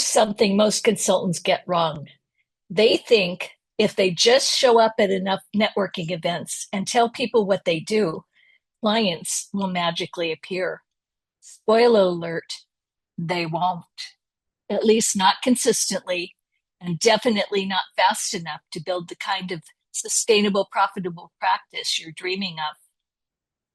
something most consultants get wrong. They think if they just show up at enough networking events and tell people what they do, clients will magically appear. Spoiler alert, they won't, at least not consistently, and definitely not fast enough to build the kind of sustainable, profitable practice you're dreaming of.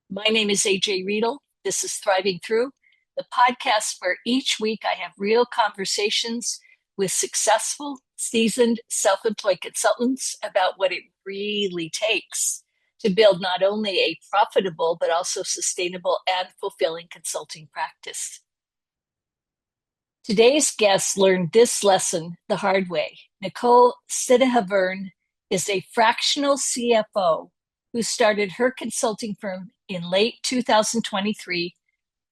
My name is AJ Riedel. This is Thriving Through, the podcast where each week I have real conversations with successful, seasoned, self-employed consultants about what it really takes to build not only a profitable, but also sustainable and fulfilling consulting practice. Today's guest learned this lesson the hard way. Nicole Sithithavorn is a fractional CFO who started her consulting firm in late 2023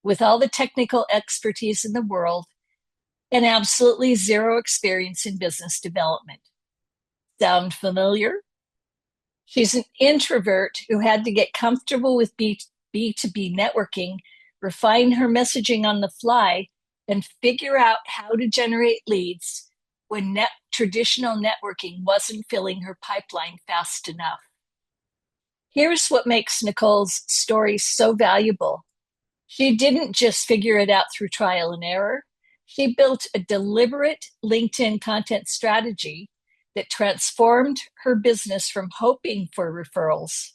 with all the technical expertise in the world and absolutely zero experience in business development. Sound familiar? She's an introvert who had to get comfortable with B2B networking, refine her messaging on the fly, and figure out how to generate leads when traditional networking wasn't filling her pipeline fast enough. Here's what makes Nicole's story so valuable. She didn't just figure it out through trial and error. She built a deliberate LinkedIn content strategy that transformed her business from hoping for referrals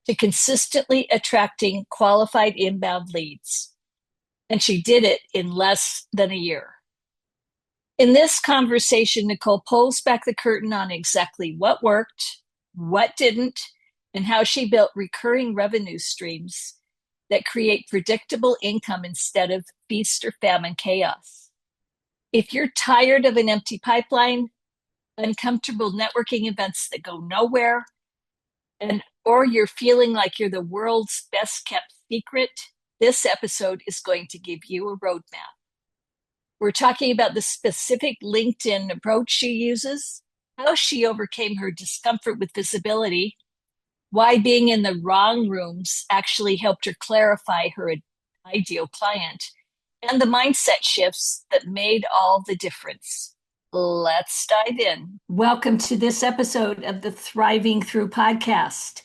to consistently attracting qualified inbound leads. And she did it in less than a year. In this conversation, Nicole pulls back the curtain on exactly what worked, what didn't, and how she built recurring revenue streams that create predictable income instead of feast or famine chaos. If you're tired of an empty pipeline, uncomfortable networking events that go nowhere, or you're feeling like you're the world's best kept secret, this episode is going to give you a roadmap. We're talking about the specific LinkedIn approach she uses, how she overcame her discomfort with visibility, why being in the wrong rooms actually helped her clarify her ideal client, and the mindset shifts that made all the difference. Let's dive in. Welcome to this episode of the Thriving Through podcast.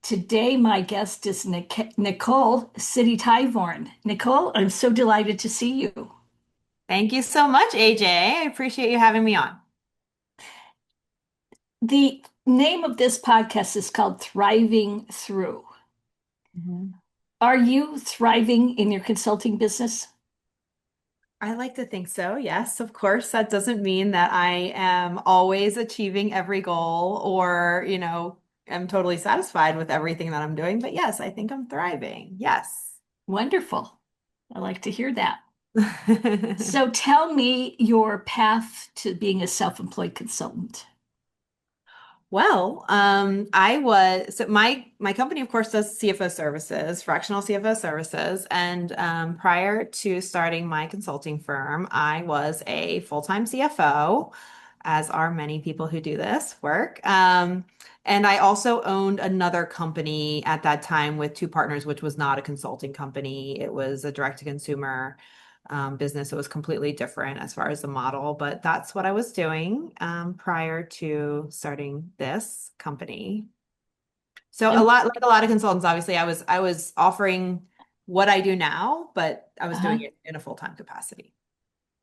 Today, my guest is Nicole Sithithavorn. Nicole, I'm so delighted to see you. Thank you so much, AJ. I appreciate you having me on. The name of this podcast is called Thriving Through. Mhm. Are you thriving in your consulting business? I like to think so. Yes, of course. That doesn't mean that I am always achieving every goal or, am totally satisfied with everything that I'm doing. But yes, I think I'm thriving. Yes. Wonderful. I like to hear that. So tell me your path to being a self-employed consultant. Well, so my company, of course, does CFO services, fractional CFO services, and prior to starting my consulting firm, I was a full-time CFO, as are many people who do this work. And I also owned another company at that time with two partners, which was not a consulting company. It was a direct-to-consumer business. It was completely different as far as the model, but that's what I was doing prior to starting this company. So a And lot, like a lot of consultants, obviously, I was offering what I do now, but I was uh, doing it in a full-time capacity.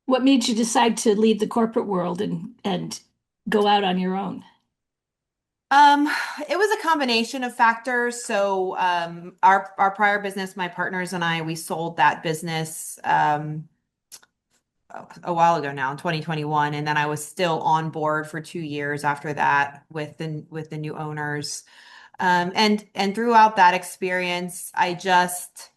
what made you decide to leave the corporate world and go out on your own? Um, it was a combination of factors. So, our prior business, my partners and I, we sold that business a while ago now in 2021, and then I was still on board for 2 years after that with the new owners. And throughout that experience, I just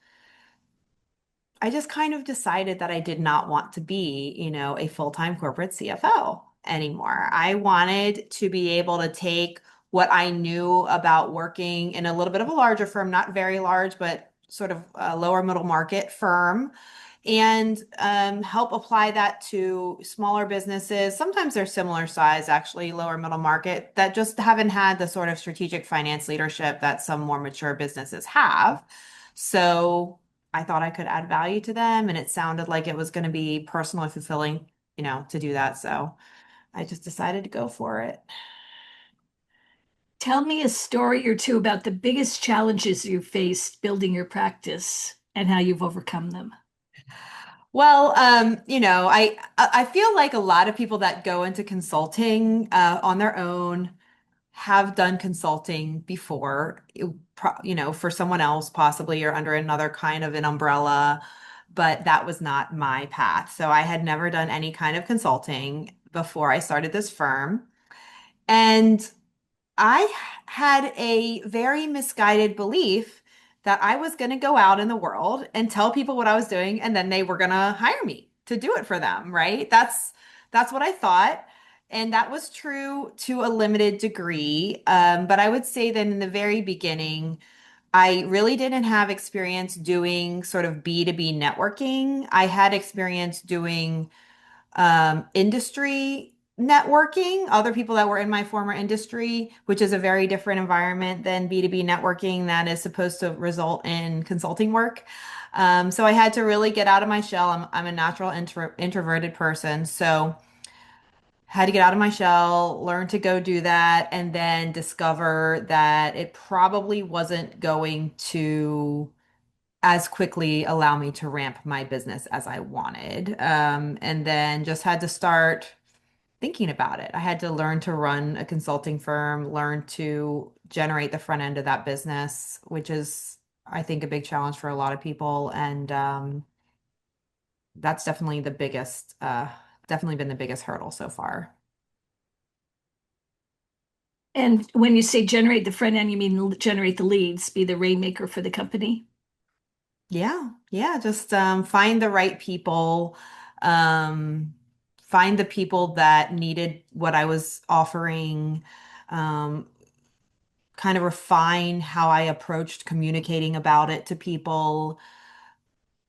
kind of decided that I did not want to be, a full-time corporate CFO anymore. I wanted to be able to take what I knew about working in a little bit of a larger firm, not very large, but sort of a lower middle market firm, and help apply that to smaller businesses. Sometimes they're similar size, actually, lower middle market, that just haven't had the sort of strategic finance leadership that some more mature businesses have. So I thought I could add value to them, and it sounded like it was going to be personally fulfilling, to do that. So I just decided to go for it. Tell me a story or two about the biggest challenges you faced building your practice and how you've overcome them. Well, I feel like a lot of people that go into consulting on their own have done consulting before, for someone else possibly or under another kind of an umbrella, but that was not my path. So I had never done any kind of consulting before I started this firm. And I had a very misguided belief that I was going to go out in the world and tell people what I was doing, and then they were going to hire me to do it for them, right? That's what I thought. And that was true to a limited degree. But I would say that in the very beginning, I really didn't have experience doing sort of B2B networking. I had experience doing industry networking, other people that were in my former industry, which is a very different environment than B2B networking that is supposed to result in consulting work. So I had to really get out of my shell. I'm a natural introverted person. So had to get out of my shell, learn to go do that, and then discover that it probably wasn't going to as quickly allow me to ramp my business as I wanted. And then just had to start thinking about it. I had to learn to run a consulting firm, learn to generate the front end of that business, which is, I think, a big challenge for a lot of people. And that's definitely been the biggest hurdle so far. And when you say generate the front end, you mean generate the leads, be the rainmaker for the company? Yeah, yeah, just find the right people, um, find the people that needed what I was offering, um, kind of refine how I approached communicating about it to people,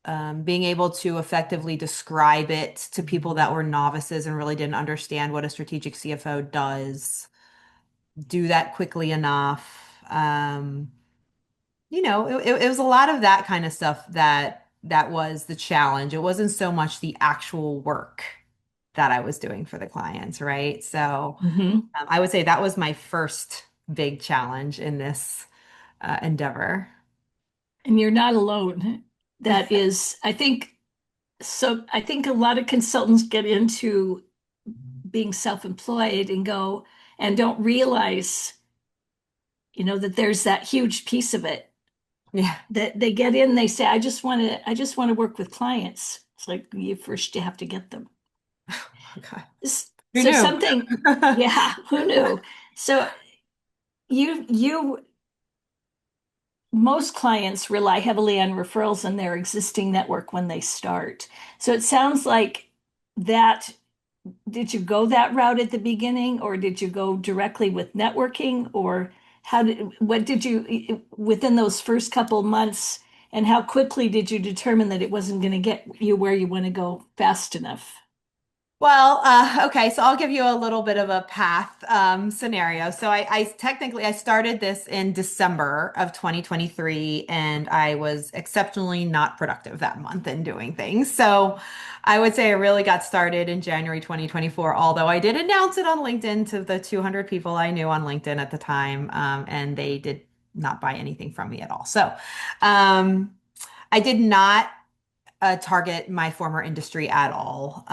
being able to effectively describe it to people that were novices and really didn't understand what a strategic CFO does, do that quickly enough. It was a lot of that kind of stuff that was the challenge. It wasn't so much the actual work that I was doing for the clients, right? So Hmm. I would say that was my first big challenge in this endeavor. And you're not alone. That is, I think so. I think a lot of consultants get into being self-employed and go and don't realize, that there's that huge piece of it Yeah. that they get in, they say, I just want to work with clients. It's like you have to get them. Okay. Who So knew? something, yeah, who knew? So you most clients rely heavily on referrals in their existing network when they start. So it sounds like that. Did you go that route at the beginning, or did you go directly with networking, or what did you, within those first couple months, and how quickly did you determine that it wasn't going to get you where you want to go fast enough? Well, okay, so I'll give you a little bit of a path scenario. So I started this in December of 2023, and I was exceptionally not productive that month in doing things. So I would say I really got started in January 2024, although I did announce it on LinkedIn to the 200 people I knew on LinkedIn at the time, and they did not buy anything from me at all. So um, I did not target my former industry at all,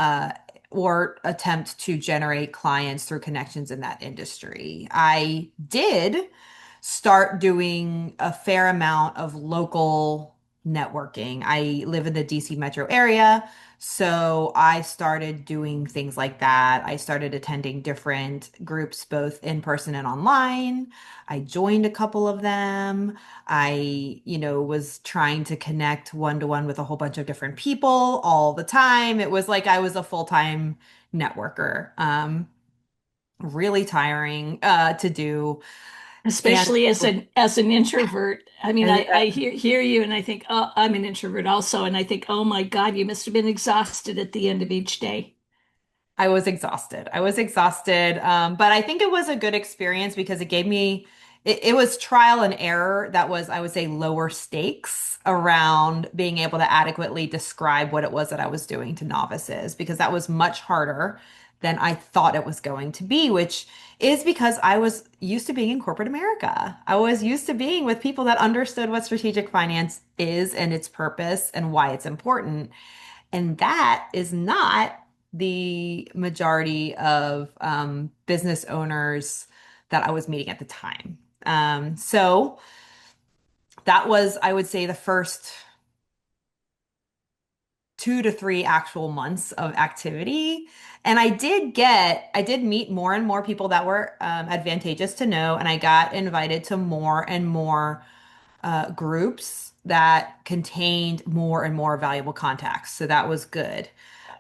or attempt to generate clients through connections in that industry. I did start doing a fair amount of local networking. I live in the DC metro area, so I started doing things like that. I started attending different groups, both in person and online. I joined a couple of them. Was trying to connect one to one with a whole bunch of different people all the time. It was like I was a full-time networker. Really tiring to do. And Especially as an introvert. I mean, I hear you and I think, oh, I'm an introvert also. And I think, oh my God, you must have been exhausted at the end of each day. I was exhausted. But I think it was a good experience because it was trial and error that was, I would say, lower stakes around being able to adequately describe what it was that I was doing to novices, because that was much harder than I thought it was going to be, which is because I was used to being in corporate America. I was used to being with people that understood what strategic finance is and its purpose and why it's important. And that is not the majority of business owners that I was meeting at the time. So that was, I would say, the first 2 to 3 actual months of activity. And I did meet more and more people that were advantageous to know. And I got invited to more and more groups that contained more and more valuable contacts. So that was good.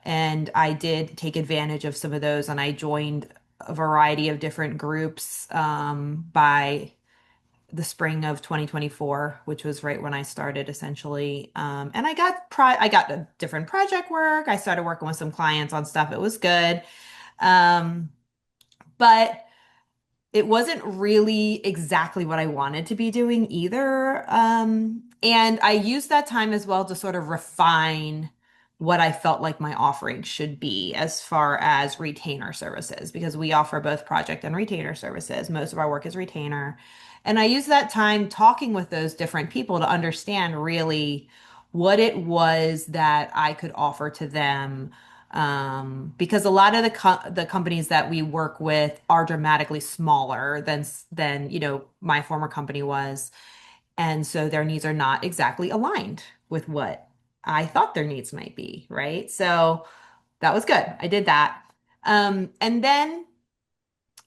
And I did take advantage of some of those, and I joined a variety of different groups by the spring of 2024, which was right when I started essentially. And I got a different project work. I started working with some clients on stuff. It was good. Um, but it wasn't really exactly what I wanted to be doing either. And I used that time as well to sort of refine what I felt like my offering should be as far as retainer services, because we offer both project and retainer services. Most of our work is retainer. And I used that time talking with those different people to understand really what it was that I could offer to them, because a lot of the companies that we work with are dramatically smaller than my former company was, and so their needs are not exactly aligned with what I thought their needs might be, right? So that was good. I did that, and then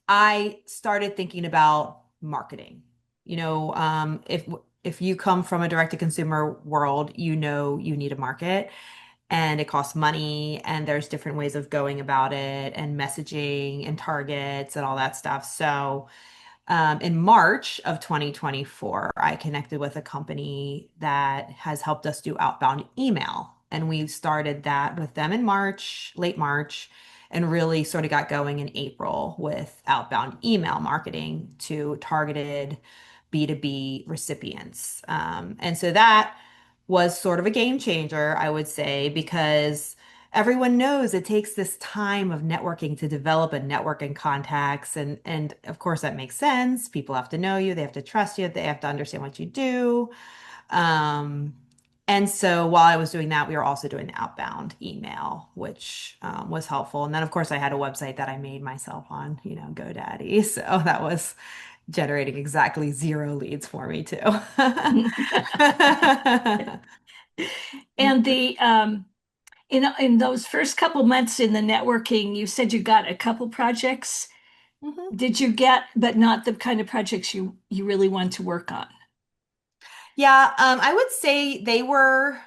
I started thinking about marketing. If you come from a direct to consumer world, you need a market, and it costs money, and there's different ways of going about it and messaging and targets and all that stuff. So in March of 2024, I connected with a company that has helped us do outbound email. And we started that with them in March, late March, and really sort of got going in April with outbound email marketing to targeted B2B recipients. And so that was sort of a game changer, I would say, because everyone knows it takes this time of networking to develop a network and contacts, and of course that makes sense. People have to know you, they have to trust you, they have to understand what you do. um, and so while I was doing that, we were also doing the outbound email, which was helpful. And then of course I had a website that I made myself on, GoDaddy, so that was generating exactly 0 leads for me too. And the in those first couple months in the networking, you said you got a couple projects. Mhm. Did you get, but not the kind of projects you really want to work on? Yeah, I would say they were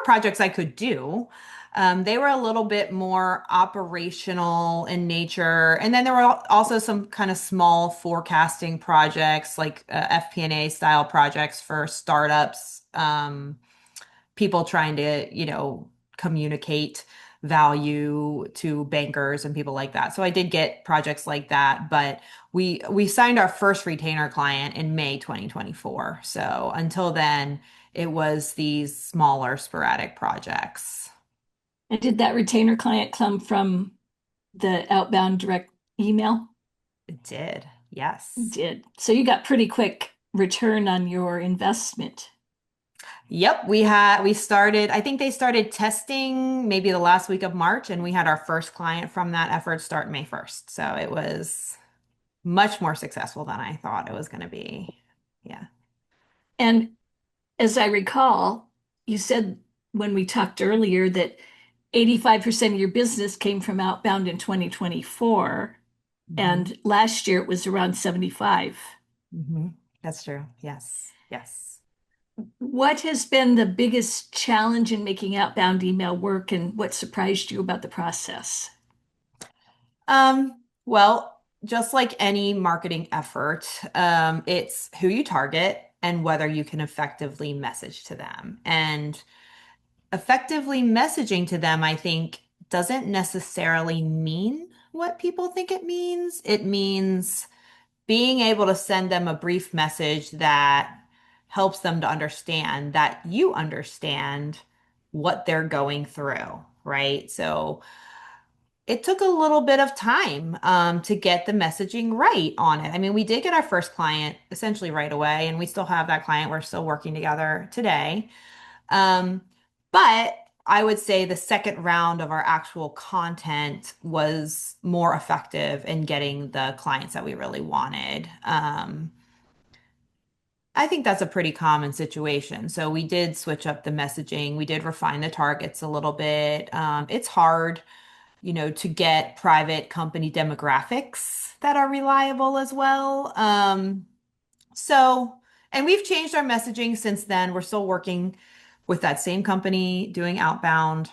projects I could do. They were a little bit more operational in nature, and then there were also some kind of small forecasting projects, like FP&A style projects for startups. People trying to, communicate value to bankers and people like that. So I did get projects like that, but we signed our first retainer client in May 2024. So until then, it was these smaller sporadic projects. And did that retainer client come from the outbound direct email? It did. Yes. Did. So you got pretty quick return on your investment. Yep, we started, I think they started testing maybe the last week of March, and we had our first client from that effort start May 1st. So it was much more successful than I thought it was going to be. Yeah. And as I recall, you said when we talked earlier that 85% of your business came from outbound in 2024, Hmm. and last year it was around 75. Hmm. That's true. Yes. Yes. What has been the biggest challenge in making outbound email work, and what surprised you about the process? Well, just like any marketing effort, it's who you target and whether you can effectively message to them. And effectively messaging to them, I think, doesn't necessarily mean what people think it means. It means being able to send them a brief message that helps them to understand that you understand what they're going through, right? So it took a little bit of time to get the messaging right on it. I mean, we did get our first client essentially right away, and we still have that client. We're still working together today. Um, but I would say the second round of our actual content was more effective in getting the clients that we really wanted. I think that's a pretty common situation. So we did switch up the messaging. We did refine the targets a little bit. It's hard, to get private company demographics that are reliable as well. So, and we've changed our messaging since then. We're still working with that same company doing outbound.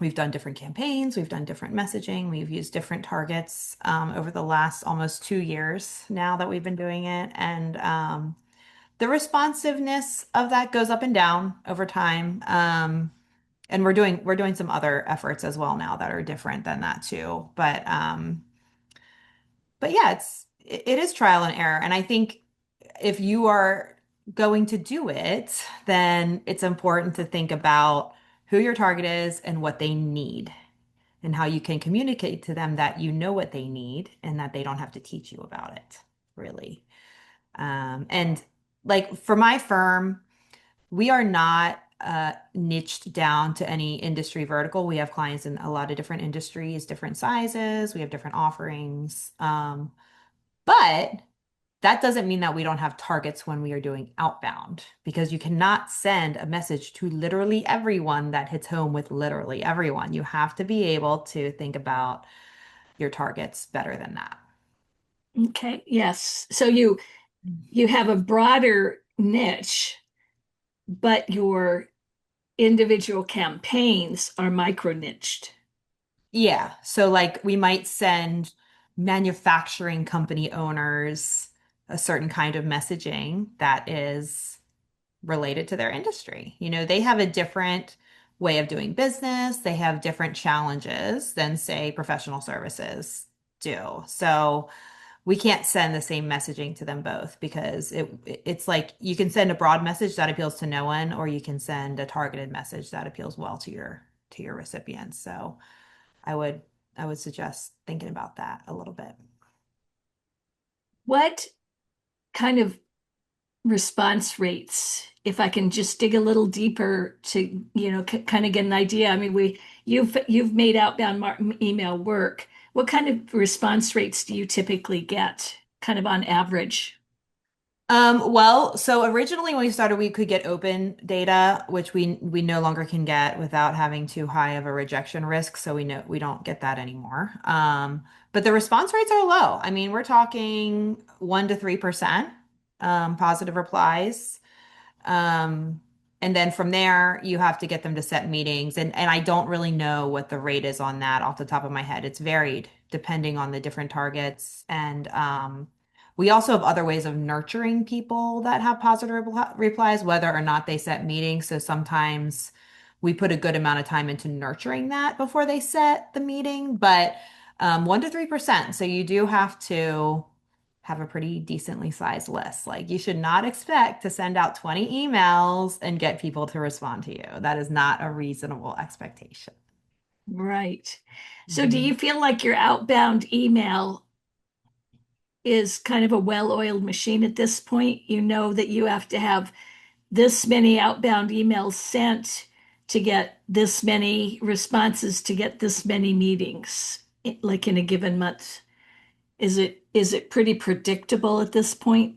We've done different campaigns, we've done different messaging, we've used different targets over the last almost 2 years now that we've been doing it. And the responsiveness of that goes up and down over time. And we're doing some other efforts as well now that are different than that too. But yeah, it is trial and error. And I think if you are going to do it, then it's important to think about who your target is and what they need and how you can communicate to them that you know what they need and that they don't have to teach you about it, really. And like for my firm, we are not niched down to any industry vertical. We have clients in a lot of different industries, different sizes, we have different offerings. But that doesn't mean that we don't have targets when we are doing outbound because you cannot send a message to literally everyone that hits home with literally everyone. You have to be able to think about your targets better than that. Okay, yes. So you have a broader niche, but your individual campaigns are micro niched. Yeah. So, like, we might send manufacturing company owners a certain kind of messaging that is related to their industry. They have a different way of doing business, they have different challenges than, say, professional services do. So we can't send the same messaging to them both because it's like you can send a broad message that appeals to no one, or you can send a targeted message that appeals well to your recipients. So I would I would suggest thinking about that a little bit. What kind of response rates, if I can just dig a little deeper to, kind of get an idea? I mean, you've made outbound email work. What kind of response rates do you typically get, kind of on average? Well, so originally when we started, we could get open data, which we no longer can get without having too high of a rejection risk. So we know we don't get that anymore. But the response rates are low. I mean, we're talking 1 to 3% positive replies. Um, and then from there, you have to get them to set meetings. And I don't really know what the rate is on that off the top of my head. It's varied depending on the different targets. And we also have other ways of nurturing people that have positive replies, whether or not they set meetings. So sometimes we put a good amount of time into nurturing that before they set the meeting, but 1 to 3%. So you do have to have a pretty decently sized list. Like you should not expect to send out 20 emails and get people to respond to you. That is not a reasonable expectation. Right. So do you Mhm. feel like your outbound email is kind of a well-oiled machine at this point? You know that you have to have this many outbound emails sent to get this many responses to get this many meetings, like in a given month. Is it pretty predictable at this point?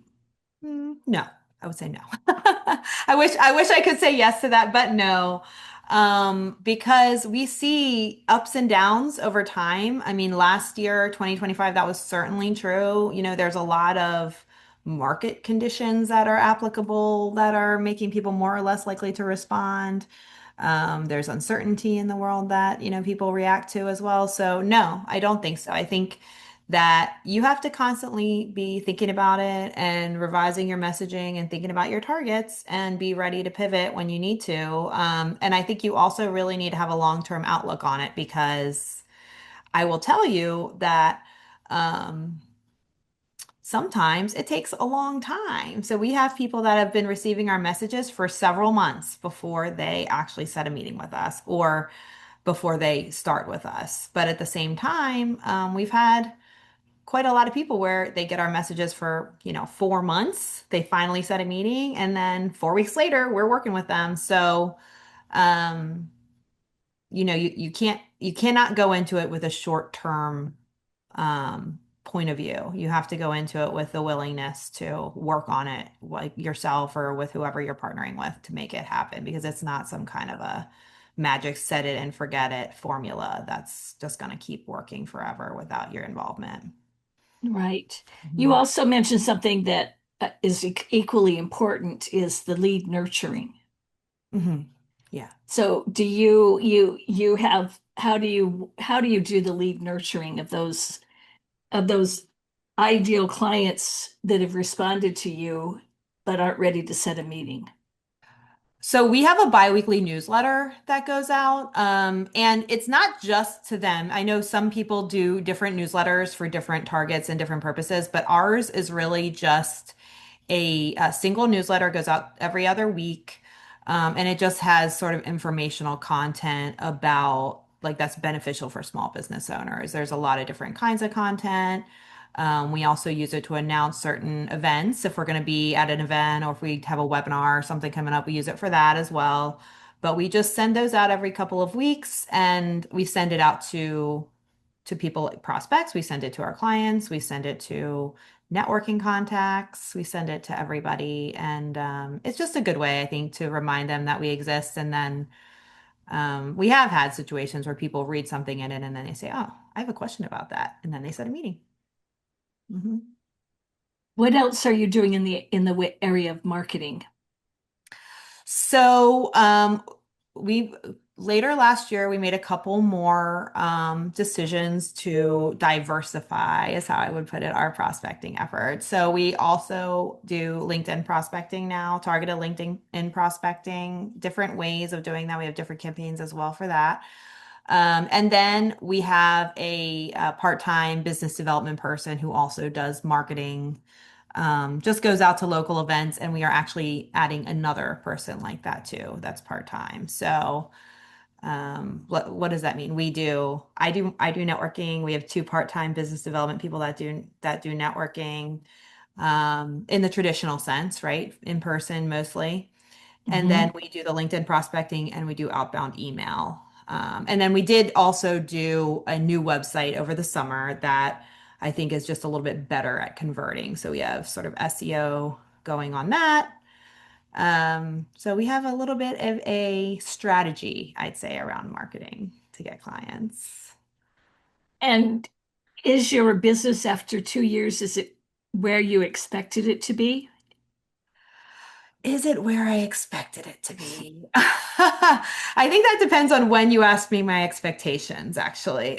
No, I would say no. I wish I could say yes to that, but no. Because we see ups and downs over time. I mean, last year, 2025, that was certainly true. There's a lot of market conditions that are applicable that are making people more or less likely to respond. There's uncertainty in the world that, people react to as well. So no, I don't think so. I think that you have to constantly be thinking about it and revising your messaging and thinking about your targets and be ready to pivot when you need to. And I think you also really need to have a long-term outlook on it because I will tell you that um, sometimes it takes a long time. So we have people that have been receiving our messages for several months before they actually set a meeting with us or before they start with us. But at the same time, we've had quite a lot of people where they get our messages for, 4 months. They finally set a meeting, and then 4 weeks later, we're working with them. So, um, you cannot go into it with a short-term point of view. You have to go into it with the willingness to work on it, like yourself or with whoever you're partnering with to make it happen, because it's not some kind of a magic set it and forget it formula that's just going to keep working forever without your involvement. Right. You Mhm. also mentioned something that is equally important is the lead nurturing. Mhm. Yeah. So do you have how do you do the lead nurturing of those ideal clients that have responded to you but aren't ready to set a meeting? So we have a biweekly newsletter that goes out, and it's not just to them. I know some people do different newsletters for different targets and different purposes, but ours is really just a single newsletter goes out every other week, and it just has sort of informational content about like that's beneficial for small business owners. There's a lot of different kinds of content. We also use it to announce certain events. If we're going to be at an event or if we have a webinar or something coming up, we use it for that as well. But we just send those out every couple of weeks and we send it out to people like prospects. We send it to our clients. We send it to networking contacts. We send it to everybody. And it's just a good way, I think, to remind them that we exist. And then we have had situations where people read something in it and then they say, oh, I have a question about that. And then they set a meeting. Mhm. What else are you doing in the area of marketing? So, we later last year we made a couple more decisions to diversify, is how I would put it, our prospecting efforts. So we also do LinkedIn prospecting now, targeted LinkedIn in prospecting, different ways of doing that. We have different campaigns as well for that. And then we have a part-time business development person who also does marketing, just goes out to local events, and we are actually adding another person like that too. That's part-time. So, what does that mean? I do networking. We have two part-time business development people that do networking, in the traditional sense, right? In person mostly. And then Mhm. we do the LinkedIn prospecting and we do outbound email. And then we did also do a new website over the summer that I think is just a little bit better at converting. So we have sort of SEO going on that. So we have a little bit of a strategy, I'd say, around marketing to get clients. And is your business after 2 years, is it where you expected it to be? Is it where I expected it to be? I think that depends on when you ask me my expectations, actually.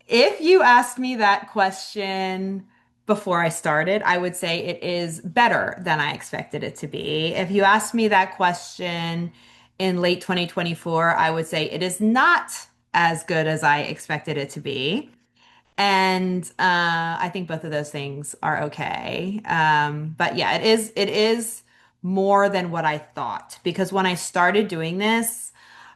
If you asked me that question before I started, I would say it is better than I expected it to be. If you asked me that question in late 2024, I would say it is not as good as I expected it to be. And I think both of those things are okay. But yeah, it is more than what I thought because when I started doing this,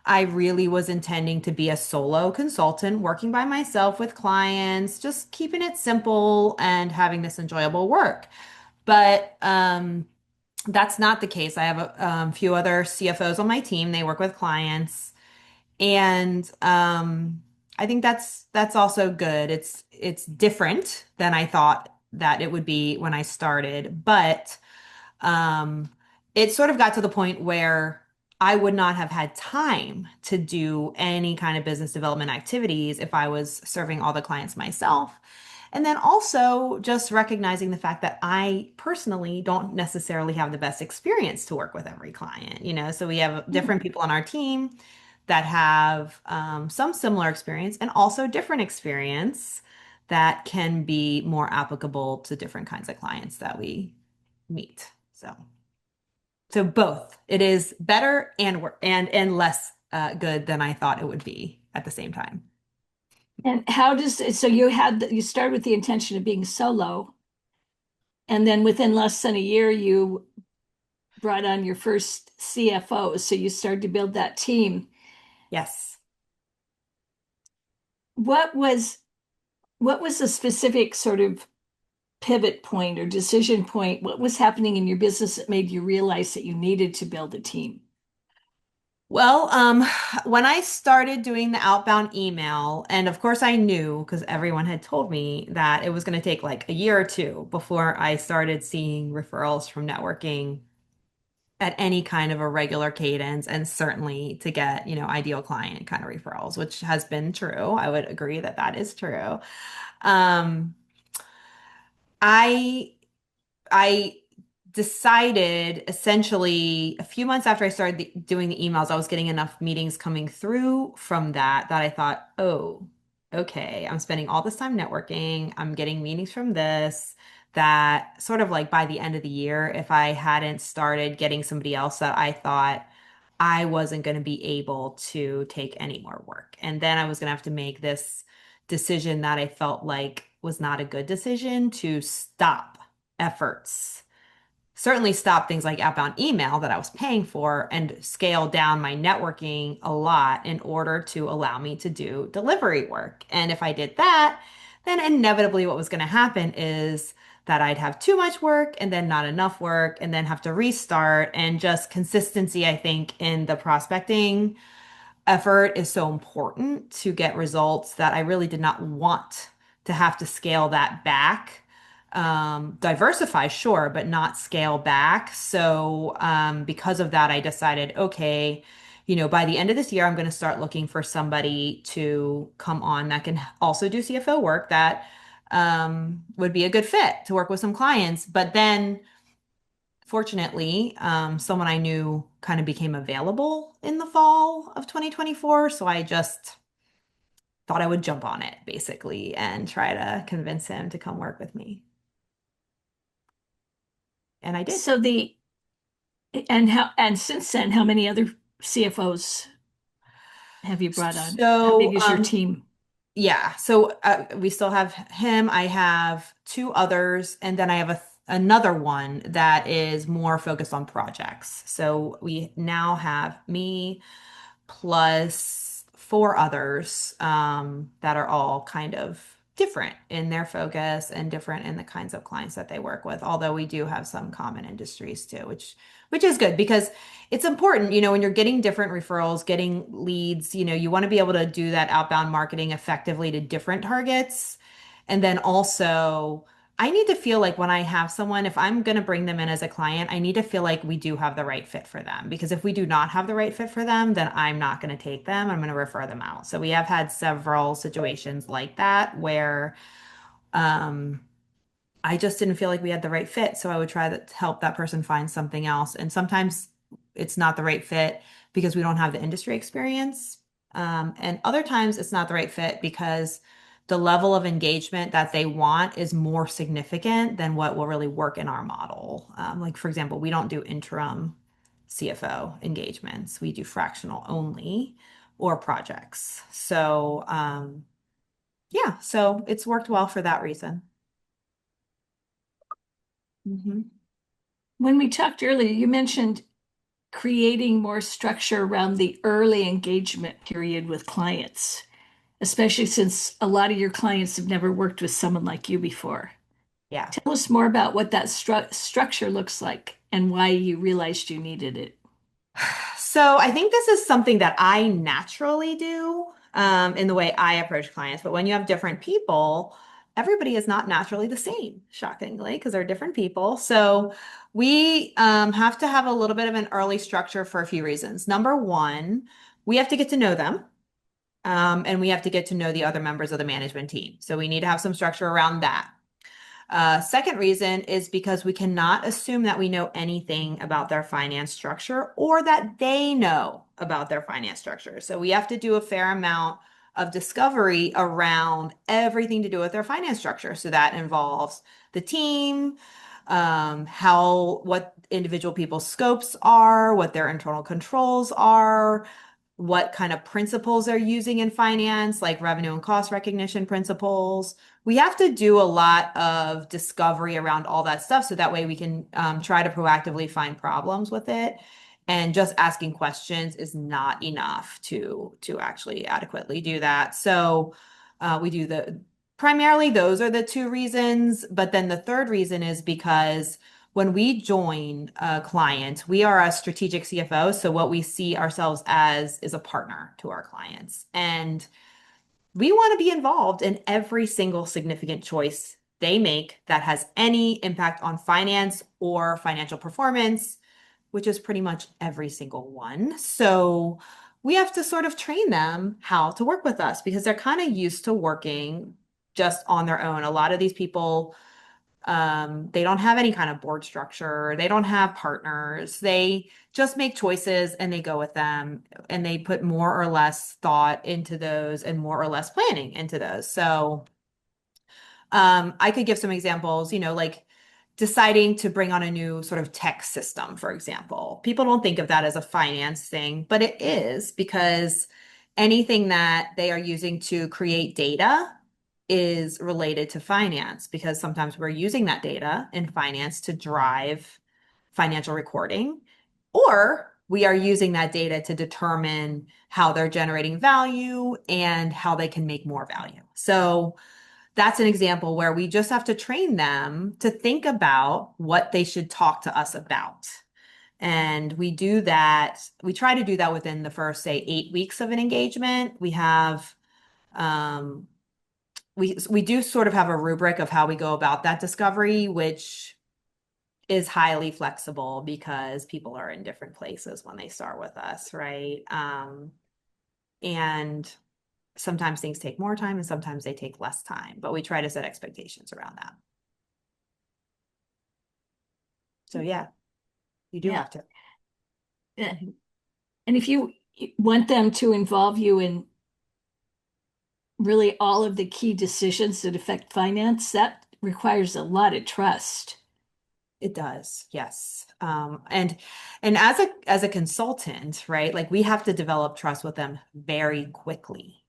I really was intending to be a solo consultant working by myself with clients, just keeping it simple and having this enjoyable work. But that's not the case. I have a few other CFOs on my team. They work with clients. And I think that's also good. It's different than I thought that it would be when I started, but um, it sort of got to the point where I would not have had time to do any kind of business development activities if I was serving all the clients myself. And then also just recognizing the fact that I personally don't necessarily have the best experience to work with every client. So we have different people on our team that have some similar experience and also different experience that can be more applicable to different kinds of clients that we meet. So both. It is better and less good than I thought it would be at the same time. And how does so you started with the intention of being solo, and then within less than a year you brought on your first CFO. So you started to build that team. Yes. What was what was the specific sort of pivot point or decision point? What was happening in your business that made you realize that you needed to build a team? Well, when I started doing the outbound email, and of course I knew because everyone had told me that it was going to take like a year or two before I started seeing referrals from networking at any kind of a regular cadence, and certainly to get, ideal client kind of referrals, which has been true. I would agree that that is true. Um, I I decided essentially a few months after I started doing the emails, I was getting enough meetings coming through from that I thought, oh, okay, I'm spending all this time networking. I'm getting meetings from this. That sort of like by the end of the year, if I hadn't started getting somebody else that I thought I wasn't going to be able to take any more work. And then I was going to have to make this decision that I felt like was not a good decision to stop efforts, certainly stop things like outbound email that I was paying for and scale down my networking a lot in order to allow me to do delivery work. And if I did that, then inevitably what was going to happen is that I'd have too much work and then not enough work and then have to restart, and just consistency, I think, in the prospecting effort is so important to get results that I really did not want to have to scale that back. Diversify, sure, but not scale back. So, because of that, I decided, okay, by the end of this year, I'm going to start looking for somebody to come on that can also do CFO work that would be a good fit to work with some clients. But then fortunately, someone I knew kind of became available in the fall of 2024. So I just thought I would jump on it basically and try to convince him to come work with me. And I did. So the and since then, how many other CFOs have you brought on? How big So, is your team? yeah, so we still have him. I have two others, and then I have another one that is more focused on projects. So we now have me plus four others that are all kind of different in their focus and different in the kinds of clients that they work with. Although we do have some common industries too, which is good because it's important, when you're getting different referrals, getting leads, you want to be able to do that outbound marketing effectively to different targets. And then also I need to feel like when I have someone, if I'm going to bring them in as a client, I need to feel like we do have the right fit for them. Because if we do not have the right fit for them, then I'm not going to take them. I'm going to refer them out. So we have had several situations like that where um, I just didn't feel like we had the right fit. So I would try to help that person find something else. And sometimes it's not the right fit because we don't have the industry experience. And other times it's not the right fit because the level of engagement that they want is more significant than what will really work in our model. Like, for example, we don't do interim CFO engagements, we do fractional only or projects. So, yeah, so it's worked well for that reason. Mhm. When we talked earlier, you mentioned creating more structure around the early engagement period with clients, especially since a lot of your clients have never worked with someone like you before. Yeah. Tell us more about what that structure looks like and why you realized you needed it. So I think this is something that I naturally do in the way I approach clients. But when you have different people, everybody is not naturally the same, shockingly, because they're different people. So we have to have a little bit of an early structure for a few reasons. Number one, we have to get to know them. And we have to get to know the other members of the management team. So we need to have some structure around that. Second reason is because we cannot assume that we know anything about their finance structure or that they know about their finance structure. So we have to do a fair amount of discovery around everything to do with their finance structure. So that involves the team, what individual people's scopes are, what their internal controls are, what kind of principles they're using in finance, like revenue and cost recognition principles. We have to do a lot of discovery around all that stuff so that way we can try to proactively find problems with it. And just asking questions is not enough to actually adequately do that. So we do the primarily those are the two reasons. But then the third reason is because when we join a client, we are a strategic CFO. So what we see ourselves as is a partner to our clients. And we want to be involved in every single significant choice they make that has any impact on finance or financial performance, which is pretty much every single one. So we have to sort of train them how to work with us because they're kind of used to working just on their own. A lot of these people they don't have any kind of board structure. They don't have partners. They just make choices and they go with them and they put more or less thought into those and more or less planning into those. So I could give some examples, like deciding to bring on a new sort of tech system, for example. People don't think of that as a finance thing, but it is because anything that they are using to create data is related to finance because sometimes we're using that data in finance to drive financial recording, or we are using that data to determine how they're generating value and how they can make more value. So that's an example where we just have to train them to think about what they should talk to us about. And we do that, we try to do that within the first, say, 8 weeks of an engagement. We have, we do sort of have a rubric of how we go about that discovery, which is highly flexible because people are in different places when they start with us, right? And sometimes things take more time and sometimes they take less time, but we try to set expectations around that. So yeah, you do Yeah. have to. And if you want them to involve you in really all of the key decisions that affect finance, that requires a lot of trust. It does, yes. And as a consultant, right, like we have to develop trust with them very quickly.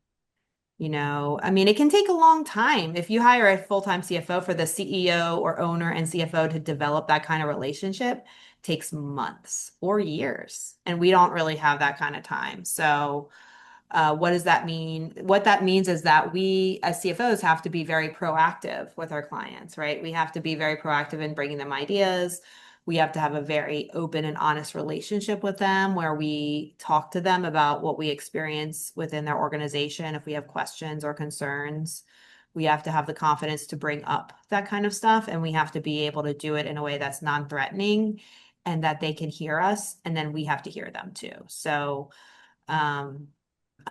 I mean, it can take a long time. If you hire a full-time CFO for the CEO or owner and CFO to develop that kind of relationship, takes months or years. And we don't really have that kind of time. So what does that mean? What that means is that we, as CFOs, have to be very proactive with our clients, right? We have to be very proactive in bringing them ideas. We have to have a very open and honest relationship with them where we talk to them about what we experience within their organization. If we have questions or concerns, we have to have the confidence to bring up that kind of stuff. And we have to be able to do it in a way that's non-threatening and that they can hear us. And then we have to hear them too. So,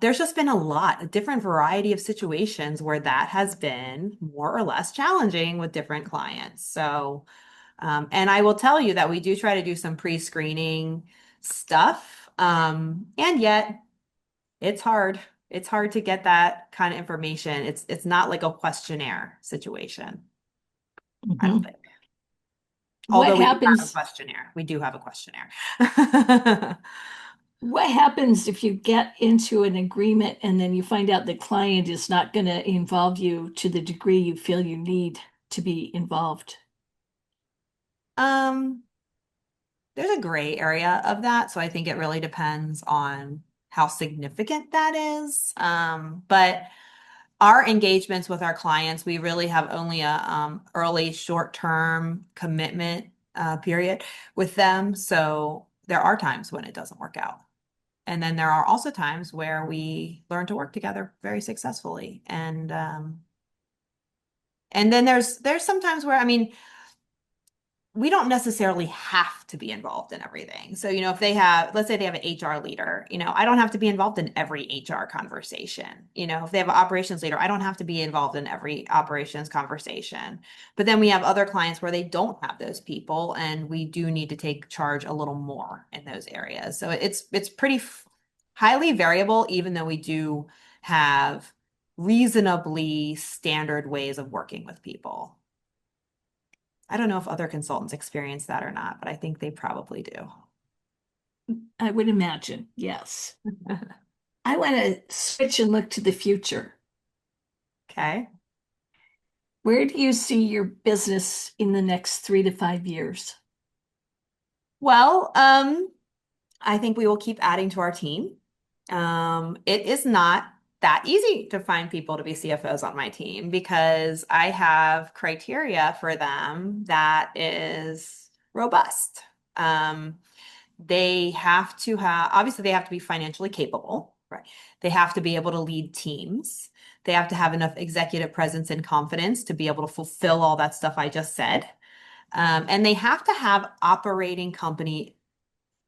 there's just been a different variety of situations where that has been more or less challenging with different clients. So, and I will tell you that we do try to do some pre-screening stuff. And yet it's hard. It's hard to get that kind of information. It's not like a questionnaire situation, I don't Mhm. think. What Although we do have a happens questionnaire. We do have a questionnaire. what happens if you get into an agreement and then you find out the client is not going to involve you to the degree you feel you need to be involved? Um, there's a gray area of that, so I think it really depends on how significant that is. But our engagements with our clients, we really have only a early short-term commitment period with them. So there are times when it doesn't work out. And then there are also times where we learn to work together very successfully. And then there's some times where, I mean, we don't necessarily have to be involved in everything. So, if they have, let's say they have an HR leader, I don't have to be involved in every HR conversation. If they have an operations leader, I don't have to be involved in every operations conversation. But then we have other clients where they don't have those people, and we do need to take charge a little more in those areas. So it's pretty highly variable, even though we do have reasonably standard ways of working with people. I don't know if other consultants experience that or not, but I think they probably do. I would imagine, yes. I want to switch and look to the future. Okay. Where do you see your business in the next 3 to 5 years? Well, I think we will keep adding to our team. It is not that easy to find people to be CFOs on my team because I have criteria for them that is robust. Um, they have to have, obviously, they have to be financially capable, right? They have to be able to lead teams. They have to have enough executive presence and confidence to be able to fulfill all that stuff I just said. And they have to have operating company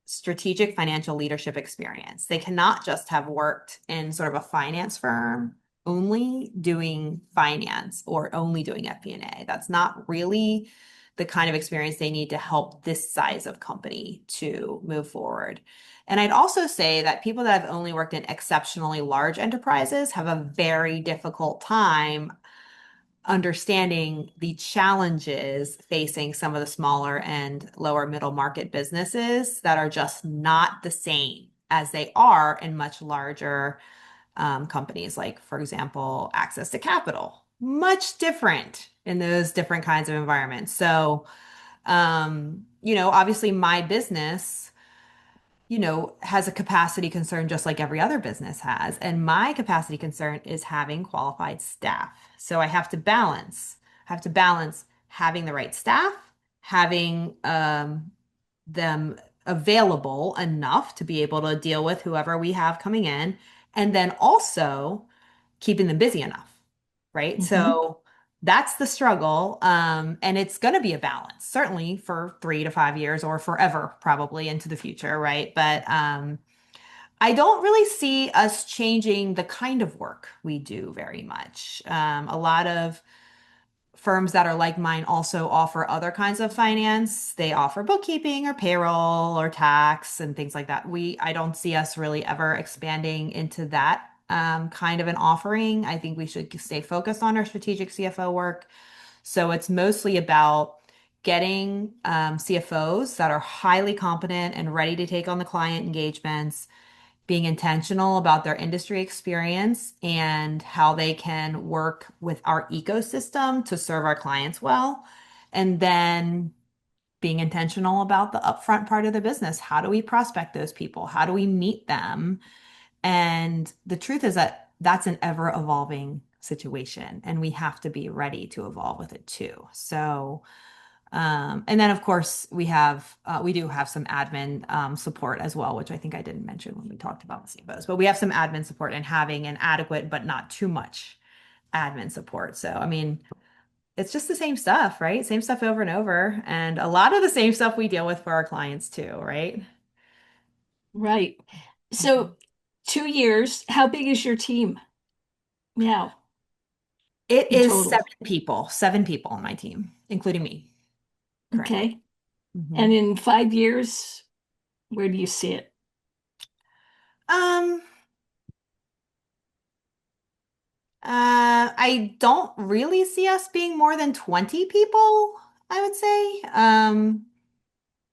strategic financial leadership experience. They cannot just have worked in sort of a finance firm only doing finance or only doing FP&A. That's not really the kind of experience they need to help this size of company to move forward. And I'd also say that people that have only worked in exceptionally large enterprises have a very difficult time understanding the challenges facing some of the smaller and lower middle market businesses that are just not the same as they are in much larger companies, like, for example, access to capital. Much different in those different kinds of environments. So, obviously, my business has a capacity concern just like every other business has. And my capacity concern is having qualified staff. So I have to balance having the right staff, having them available enough to be able to deal with whoever we have coming in, and then also keeping them busy enough, right? Mhm. So that's the struggle. And it's going to be a balance, certainly for 3 to 5 years or forever, probably into the future, right? But I don't really see us changing the kind of work we do very much. A lot of firms that are like mine also offer other kinds of finance. They offer bookkeeping or payroll or tax and things like that. I don't see us really ever expanding into that kind of an offering. I think we should stay focused on our strategic CFO work. So it's mostly about getting CFOs that are highly competent and ready to take on the client engagements, being intentional about their industry experience and how they can work with our ecosystem to serve our clients well. And then being intentional about the upfront part of the business. How do we prospect those people? How do we meet them? And the truth is that that's an ever evolving situation, and we have to be ready to evolve with it too. So, and then of course we do have some admin support as well, which I think I didn't mention when we talked about the CFOs, but we have some admin support and having an adequate but not too much admin support. So I mean, it's just the same stuff, right? Same stuff over and over, and a lot of the same stuff we deal with for our clients too, right? Right. Mhm. So, 2 years, how big is your team now It in is total? seven people on my team, including me currently. Okay. And Mhm. in 5 years, where do you see it? Um, I don't really see us being more than 20 people, I would say.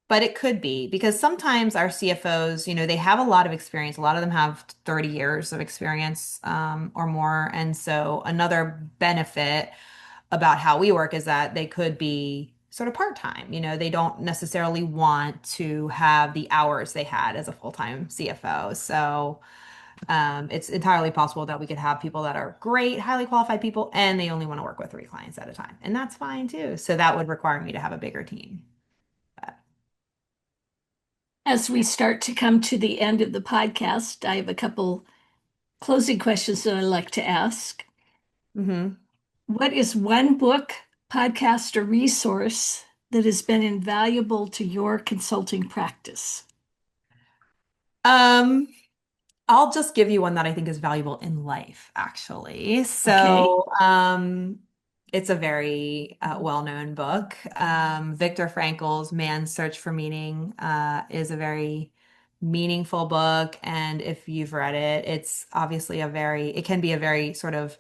But it could be because sometimes our CFOs, they have a lot of experience. A lot of them have 30 years of experience, or more. And so another benefit about how we work is that they could be sort of part-time. They don't necessarily want to have the hours they had as a full-time CFO. So it's entirely possible that we could have people that are great, highly qualified people, and they only want to work with 3 clients at a time. And that's fine too. So that would require me to have a bigger team. But, As we start to come to the end of the podcast, I have a couple closing questions that I'd like to ask. mhm. What is one book, podcast, or resource that has been invaluable to your consulting practice? Um, I'll just give you one that I think is valuable in life, actually. Okay. It's a very well-known book. Viktor Frankl's Man's Search for Meaning is a very meaningful book. And if you've read it, it's obviously it can be a very sort of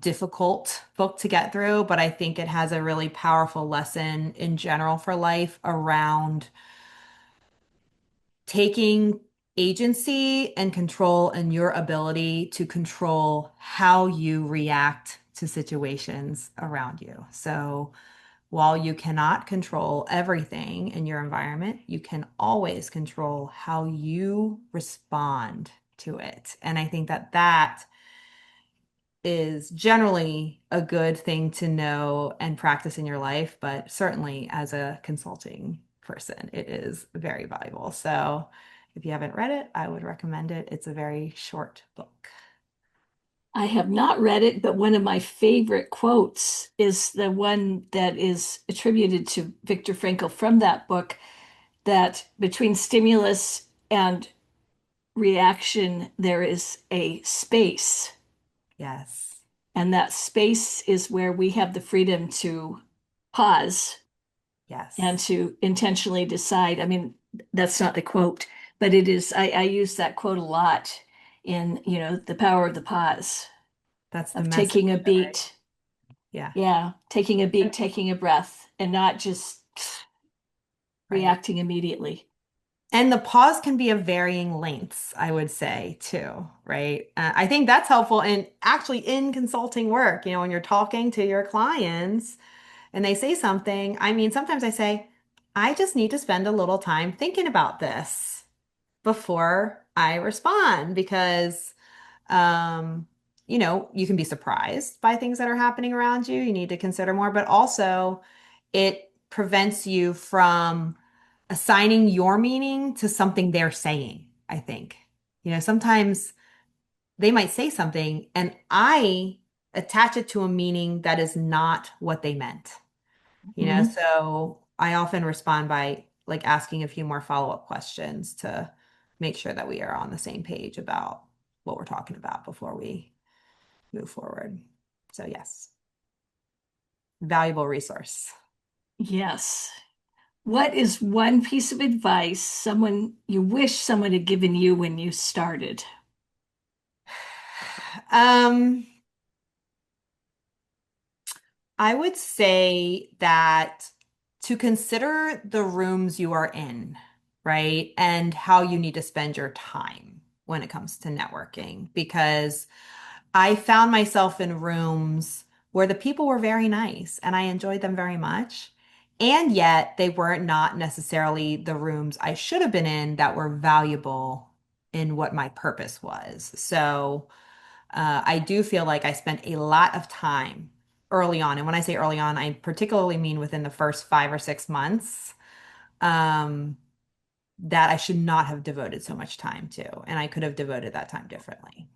difficult book to get through, but I think it has a really powerful lesson in general for life around taking agency and control in your ability to control how you react to situations around you. So while you cannot control everything in your environment, you can always control how you respond to it. And I think that that is generally a good thing to know and practice in your life, but certainly as a consulting person, it is very valuable. So if you haven't read it, I would recommend it. It's a very short book. I have not read it, but one of my favorite quotes is the one that is attributed to Viktor Frankl from that book, that between stimulus and reaction, there is a space. Yes. And that space is where we have the freedom to pause and Yes. to intentionally decide. I mean, that's not the quote, but it is, I use that quote a lot in, the power of the pause, That's the of message, taking a right? beat. Yeah. Yeah, taking a beat, taking a breath, and not just Right. reacting immediately. And the pause can be of varying lengths, I would say, too, right? I think that's helpful in actually in consulting work, when you're talking to your clients and they say something. I mean, sometimes I say, I just need to spend a little time thinking about this before I respond because, um, you can be surprised by things that are happening around you. You need to consider more, but also it prevents you from assigning your meaning to something they're saying, I think. Sometimes they might say something and I attach it to a meaning that is not what they meant. Mhm. So I often respond by like asking a few more follow-up questions to make sure that we are on the same page about what we're talking about before we move forward. So yes, valuable resource. Yes. What is one piece of advice someone you wish someone had given you when you started? Um, I would say that to consider the rooms you are in, right? And how you need to spend your time when it comes to networking. Because I found myself in rooms where the people were very nice and I enjoyed them very much. And yet they weren't not necessarily the rooms I should have been in that were valuable in what my purpose was. So, I do feel like I spent a lot of time early on. And when I say early on, I particularly mean within the first 5 or 6 months, um, that I should not have devoted so much time to. And I could have devoted that time differently.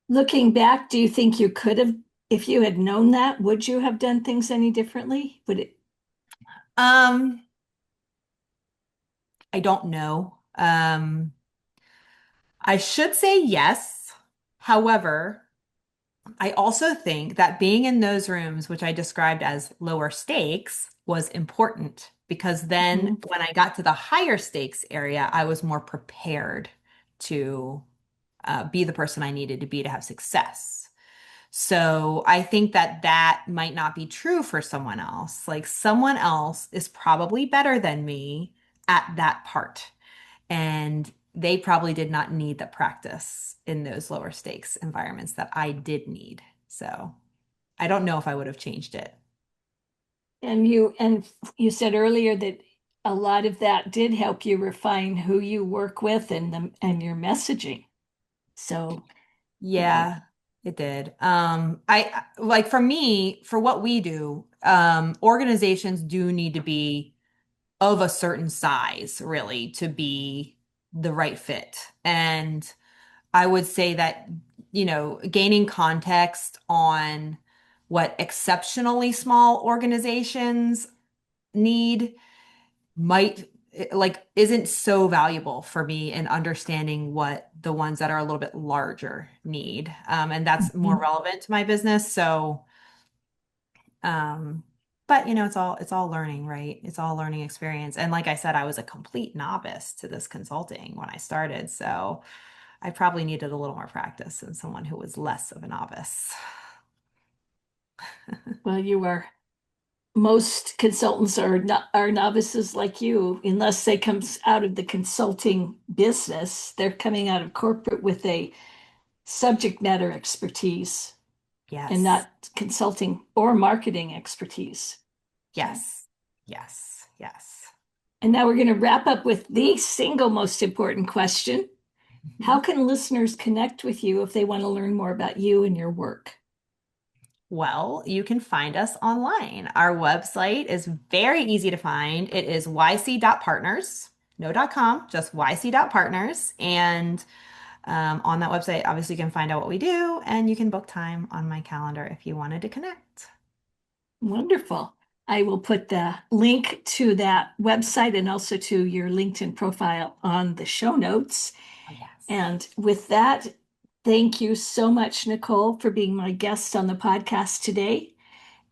Looking back, do you think you could have, if you had known that, would you have done things any differently? Would it? Um, I don't know. I should say yes. However, I also think that being in those rooms, which I described as lower stakes, was important because then Mhm. when I got to the higher stakes area, I was more prepared to be the person I needed to be to have success. So I think that that might not be true for someone else. Like someone else is probably better than me at that part. And they probably did not need the practice in those lower stakes environments that I did need. So I don't know if I would have changed it. And you said earlier that a lot of that did help you refine who you work with and your messaging. So, yeah. Yeah, it did. I like for me, for what we do, organizations do need to be of a certain size, really, to be the right fit. And I would say that, gaining context on what exceptionally small organizations need might like isn't so valuable for me in understanding what the ones that are a little bit larger need. And that's more Mhm. relevant to my business. So, um, but it's all learning, right? It's all learning experience. And like I said, I was a complete novice to this consulting when I started. So I probably needed a little more practice than someone who was less of a novice. Well, you are most consultants are novices like you, unless they come out of the consulting business. They're coming out of corporate with a subject matter expertise and Yes. not consulting or marketing expertise. So, Yes. Yes. Yes. and now we're going to wrap up with the single most important question. How can listeners connect with you if they want to learn more about you and your work? Well, you can find us online. Our website is very easy to find. It is yc.partners, no .com, just yc.partners. And on that website, obviously, you can find out what we do and you can book time on my calendar if you wanted to connect. Wonderful. I will put the link to that website and also to your LinkedIn profile on the show notes. Oh, yes. And with that, thank you so much, Nicole, for being my guest on the podcast today.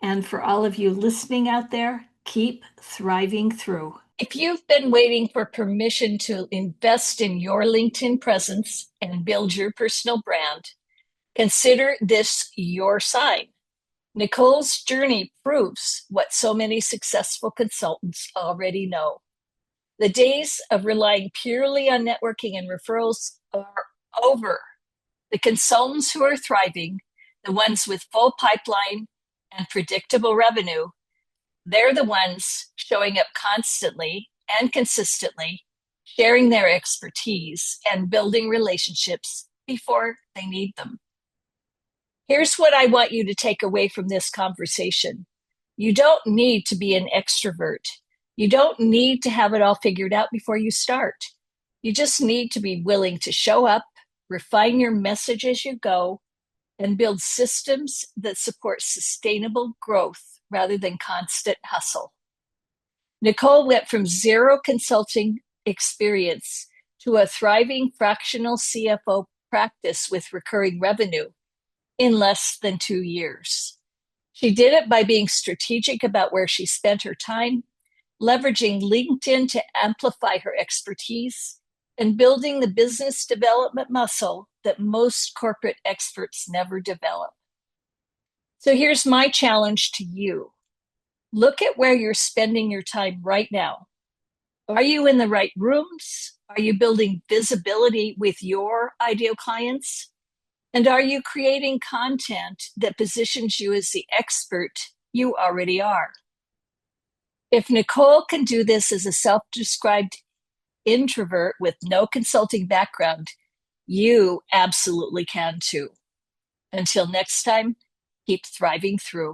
And for all of you listening out there, keep thriving through. If you've been waiting for permission to invest in your LinkedIn presence and build your personal brand, consider this your sign. Nicole's journey proves what so many successful consultants already know. The days of relying purely on networking and referrals are over. The consultants who are thriving, the ones with full pipeline and predictable revenue, they're the ones showing up constantly and consistently, sharing their expertise and building relationships before they need them. Here's what I want you to take away from this conversation. You don't need to be an extrovert. You don't need to have it all figured out before you start. You just need to be willing to show up, refine your message as you go, and build systems that support sustainable growth rather than constant hustle. Nicole went from zero consulting experience to a thriving fractional CFO practice with recurring revenue in less than 2 years. She did it by being strategic about where she spent her time, leveraging LinkedIn to amplify her expertise, and building the business development muscle that most corporate experts never develop. So here's my challenge to you. Look at where you're spending your time right now. Are you in the right rooms? Are you building visibility with your ideal clients? And are you creating content that positions you as the expert you already are? If Nicole can do this as a self described introvert with no consulting background, you absolutely can too. Until next time, keep thriving through.